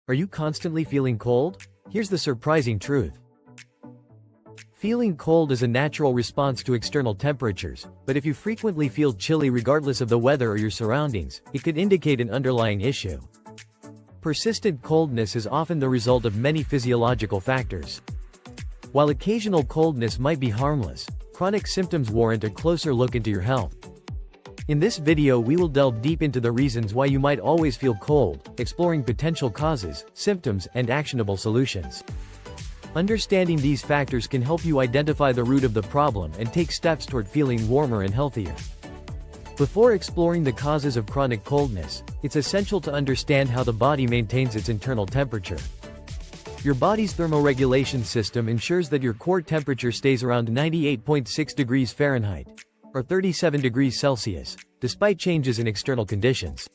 Are you constantly feeling cold? Here's the surprising truth. Feeling cold is a natural response to external temperatures, but if you frequently feel chilly regardless of the weather or your surroundings, it could indicate an underlying issue. Persistent coldness is often the result of many physiological factors. While occasional coldness might be harmless, chronic symptoms warrant a closer look into your health. In this video we will delve deep into the reasons why you might always feel cold, exploring potential causes, symptoms, and actionable solutions. Understanding these factors can help you identify the root of the problem and take steps toward feeling warmer and healthier. Before exploring the causes of chronic coldness, it's essential to understand how the body maintains its internal temperature. Your body's thermoregulation system ensures that your core temperature stays around 98.6 degrees Fahrenheit, or 37 degrees Celsius, despite changes in external conditions.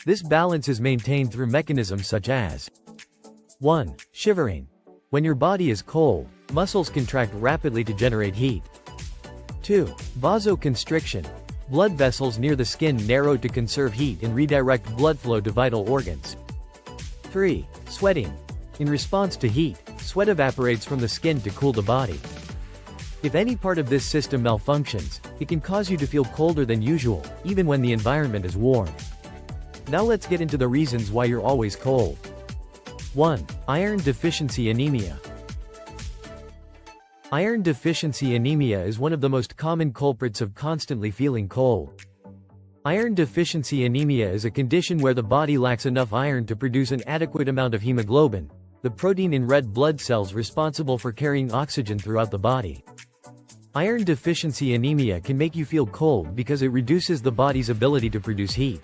This balance is maintained through mechanisms such as 1. Shivering. When your body is cold, muscles contract rapidly to generate heat. 2. Vasoconstriction. Blood vessels near the skin narrow to conserve heat and redirect blood flow to vital organs. 3. Sweating. In response to heat, sweat evaporates from the skin to cool the body. If any part of this system malfunctions, it can cause you to feel colder than usual, even when the environment is warm. Now let's get into the reasons why you're always cold. 1. Iron deficiency anemia. Iron deficiency anemia is one of the most common culprits of constantly feeling cold. Iron deficiency anemia is a condition where the body lacks enough iron to produce an adequate amount of hemoglobin, the protein in red blood cells responsible for carrying oxygen throughout the body. Iron deficiency anemia can make you feel cold because it reduces the body's ability to produce heat.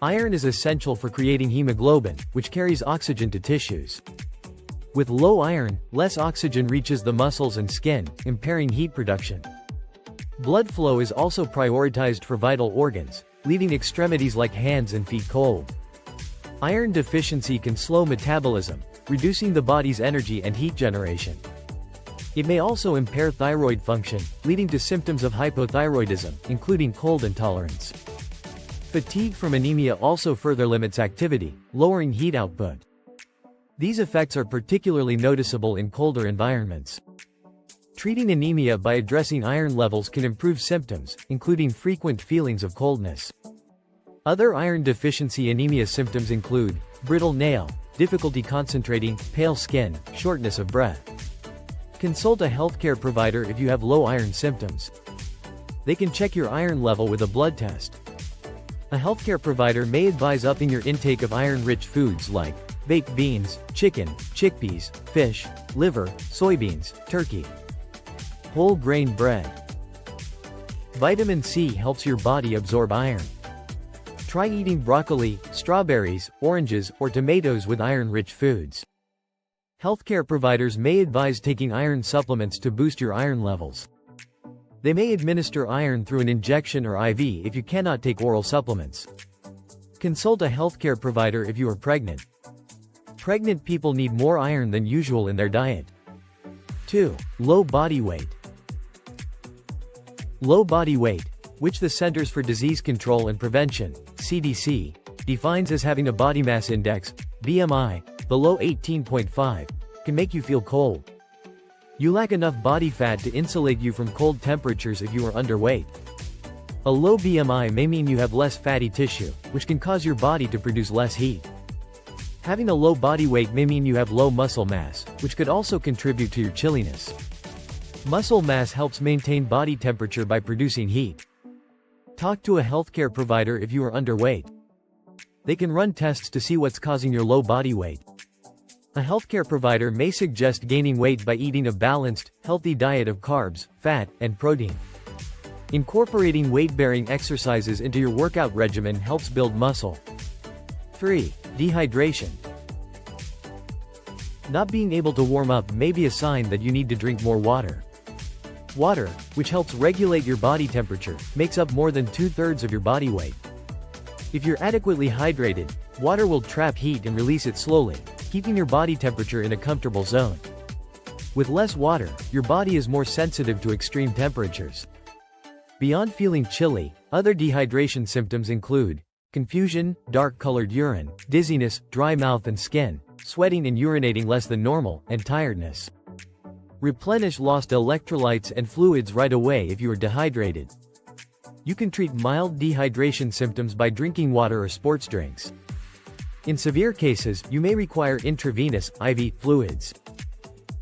Iron is essential for creating hemoglobin, which carries oxygen to tissues. With low iron, less oxygen reaches the muscles and skin, impairing heat production. Blood flow is also prioritized for vital organs, leaving extremities like hands and feet cold. Iron deficiency can slow metabolism, reducing the body's energy and heat generation. It may also impair thyroid function, leading to symptoms of hypothyroidism, including cold intolerance. Fatigue from anemia also further limits activity, lowering heat output. These effects are particularly noticeable in colder environments. Treating anemia by addressing iron levels can improve symptoms, including frequent feelings of coldness. Other iron deficiency anemia symptoms include brittle nail, difficulty concentrating, pale skin, shortness of breath. Consult a healthcare provider if you have low iron symptoms. They can check your iron level with a blood test. A healthcare provider may advise upping your intake of iron-rich foods like baked beans, chicken, chickpeas, fish, liver, soybeans, turkey. Whole grain bread. Vitamin C helps your body absorb iron. Try eating broccoli, strawberries, oranges, or tomatoes with iron-rich foods. Healthcare providers may advise taking iron supplements to boost your iron levels. They may administer iron through an injection or IV if you cannot take oral supplements. Consult a healthcare provider if you are pregnant. Pregnant people need more iron than usual in their diet. 2. Low body weight. Low body weight, which the Centers for Disease Control and Prevention, CDC, defines as having a body mass index, BMI, below 18.5, can make you feel cold. You lack enough body fat to insulate you from cold temperatures if you are underweight. A low BMI may mean you have less fatty tissue, which can cause your body to produce less heat. Having a low body weight may mean you have low muscle mass, which could also contribute to your chilliness. Muscle mass helps maintain body temperature by producing heat. Talk to a healthcare provider if you are underweight. They can run tests to see what's causing your low body weight. A healthcare provider may suggest gaining weight by eating a balanced, healthy diet of carbs, fat, and protein. Incorporating weight-bearing exercises into your workout regimen helps build muscle. 3. Dehydration. Not being able to warm up may be a sign that you need to drink more water. Water, which helps regulate your body temperature, makes up more than 2/3 of your body weight. If you're adequately hydrated, water will trap heat and release it slowly, keeping your body temperature in a comfortable zone. With less water, your body is more sensitive to extreme temperatures. Beyond feeling chilly, other dehydration symptoms include confusion, dark-colored urine, dizziness, dry mouth and skin, sweating and urinating less than normal, and tiredness. Replenish lost electrolytes and fluids right away if you are dehydrated. You can treat mild dehydration symptoms by drinking water or sports drinks. In severe cases, you may require intravenous, IV, fluids.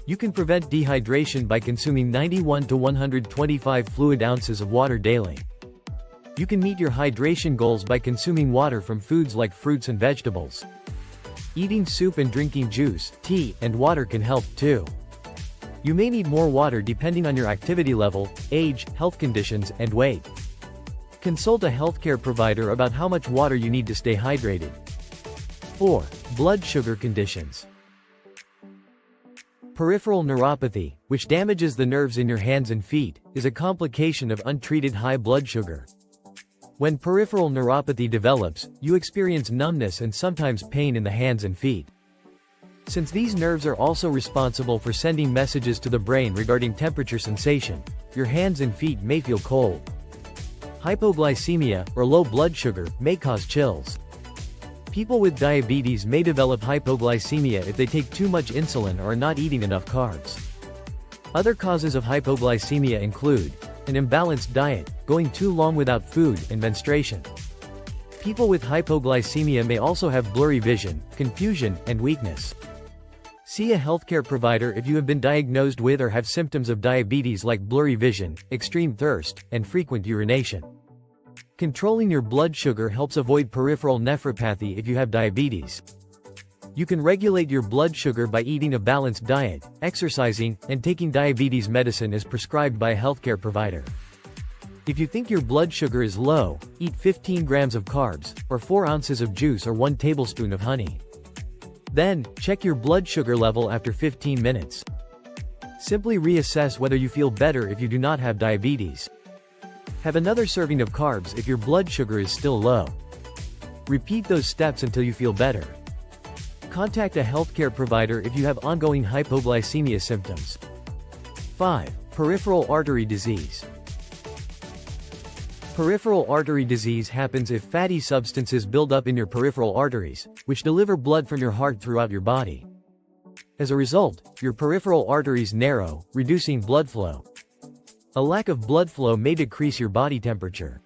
You can prevent dehydration by consuming 91 to 125 fluid ounces of water daily. You can meet your hydration goals by consuming water from foods like fruits and vegetables. Eating soup and drinking juice, tea, and water can help too. You may need more water depending on your activity level, age, health conditions, and weight. Consult a healthcare provider about how much water you need to stay hydrated. 4. Blood sugar conditions. Peripheral neuropathy, which damages the nerves in your hands and feet, is a complication of untreated high blood sugar. When peripheral neuropathy develops, you experience numbness and sometimes pain in the hands and feet. Since these nerves are also responsible for sending messages to the brain regarding temperature sensation, your hands and feet may feel cold. Hypoglycemia, or low blood sugar, may cause chills. People with diabetes may develop hypoglycemia if they take too much insulin or are not eating enough carbs. Other causes of hypoglycemia include an imbalanced diet, going too long without food, and menstruation. People with hypoglycemia may also have blurry vision, confusion, and weakness. See a healthcare provider if you have been diagnosed with or have symptoms of diabetes like blurry vision, extreme thirst, and frequent urination. Controlling your blood sugar helps avoid peripheral nephropathy if you have diabetes. You can regulate your blood sugar by eating a balanced diet, exercising, and taking diabetes medicine as prescribed by a healthcare provider. If you think your blood sugar is low, eat 15 grams of carbs, or 4 ounces of juice or 1 tablespoon of honey. Then, check your blood sugar level after 15 minutes. Simply reassess whether you feel better if you do not have diabetes. Have another serving of carbs if your blood sugar is still low. Repeat those steps until you feel better. Contact a healthcare provider if you have ongoing hypoglycemia symptoms. 5. Peripheral artery disease. Peripheral artery disease happens if fatty substances build up in your peripheral arteries, which deliver blood from your heart throughout your body. As a result, your peripheral arteries narrow, reducing blood flow. A lack of blood flow may decrease your body temperature.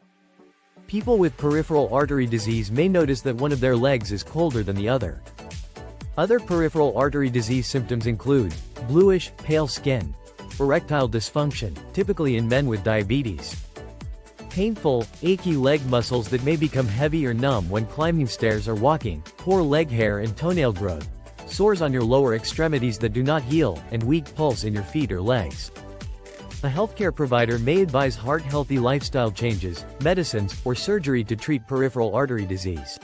People with peripheral artery disease may notice that one of their legs is colder than the other. Other peripheral artery disease symptoms include bluish, pale skin, erectile dysfunction, typically in men with diabetes, painful, achy leg muscles that may become heavy or numb when climbing stairs or walking, poor leg hair and toenail growth, sores on your lower extremities that do not heal, and weak pulse in your feet or legs. A healthcare provider may advise heart-healthy lifestyle changes, medicines, or surgery to treat peripheral artery disease.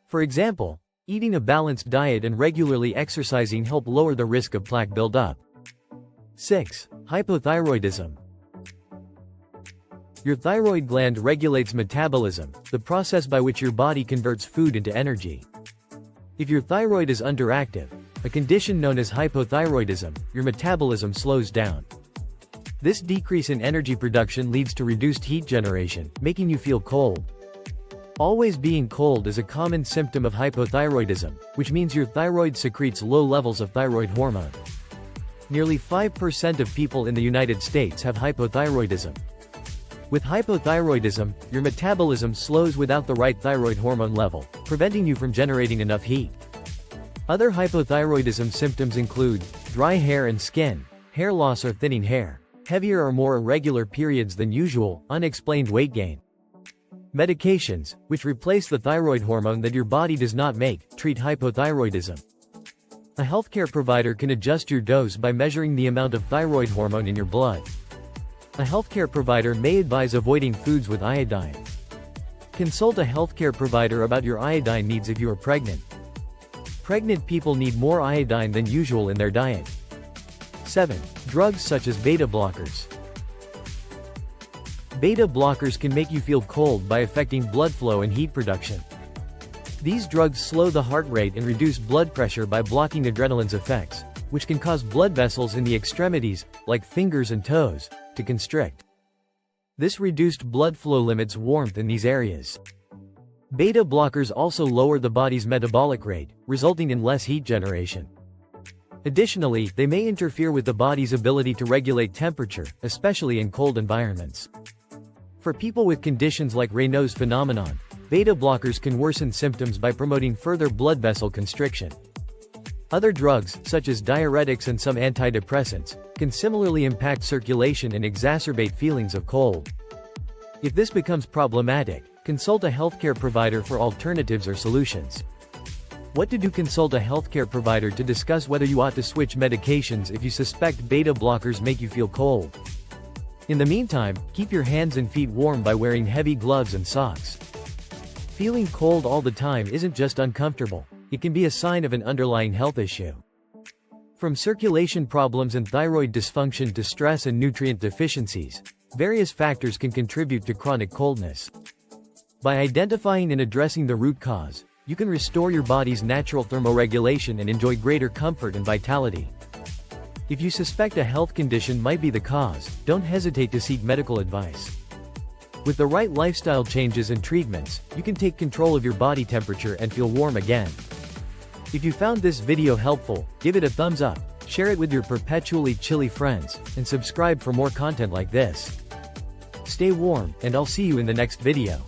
For example, eating a balanced diet and regularly exercising help lower the risk of plaque buildup. 6. Hypothyroidism. Your thyroid gland regulates metabolism, the process by which your body converts food into energy. If your thyroid is underactive, a condition known as hypothyroidism, your metabolism slows down. This decrease in energy production leads to reduced heat generation, making you feel cold. Always being cold is a common symptom of hypothyroidism, which means your thyroid secretes low levels of thyroid hormone. Nearly 5% of people in the United States have hypothyroidism. With hypothyroidism, your metabolism slows without the right thyroid hormone level, preventing you from generating enough heat. Other hypothyroidism symptoms include dry hair and skin, hair loss or thinning hair, heavier or more irregular periods than usual, unexplained weight gain. Medications, which replace the thyroid hormone that your body does not make, treat hypothyroidism. A healthcare provider can adjust your dose by measuring the amount of thyroid hormone in your blood. A healthcare provider may advise avoiding foods with iodine. Consult a healthcare provider about your iodine needs if you are pregnant. Pregnant people need more iodine than usual in their diet. 7. Drugs such as beta blockers. Beta blockers can make you feel cold by affecting blood flow and heat production. These drugs slow the heart rate and reduce blood pressure by blocking adrenaline's effects, which can cause blood vessels in the extremities, like fingers and toes, to constrict. This reduced blood flow limits warmth in these areas. Beta blockers also lower the body's metabolic rate, resulting in less heat generation. Additionally, they may interfere with the body's ability to regulate temperature, especially in cold environments. For people with conditions like Raynaud's phenomenon, beta blockers can worsen symptoms by promoting further blood vessel constriction. Other drugs, such as diuretics and some antidepressants, can similarly impact circulation and exacerbate feelings of cold. If this becomes problematic, consult a healthcare provider for alternatives or solutions. What to do? Consult a healthcare provider to discuss whether you ought to switch medications if you suspect beta blockers make you feel cold. In the meantime, keep your hands and feet warm by wearing heavy gloves and socks. Feeling cold all the time isn't just uncomfortable, it can be a sign of an underlying health issue. From circulation problems and thyroid dysfunction to stress and nutrient deficiencies, various factors can contribute to chronic coldness. By identifying and addressing the root cause, you can restore your body's natural thermoregulation and enjoy greater comfort and vitality. If you suspect a health condition might be the cause, don't hesitate to seek medical advice. With the right lifestyle changes and treatments, you can take control of your body temperature and feel warm again. If you found this video helpful, give it a thumbs up, share it with your perpetually chilly friends, and subscribe for more content like this. Stay warm, and I'll see you in the next video.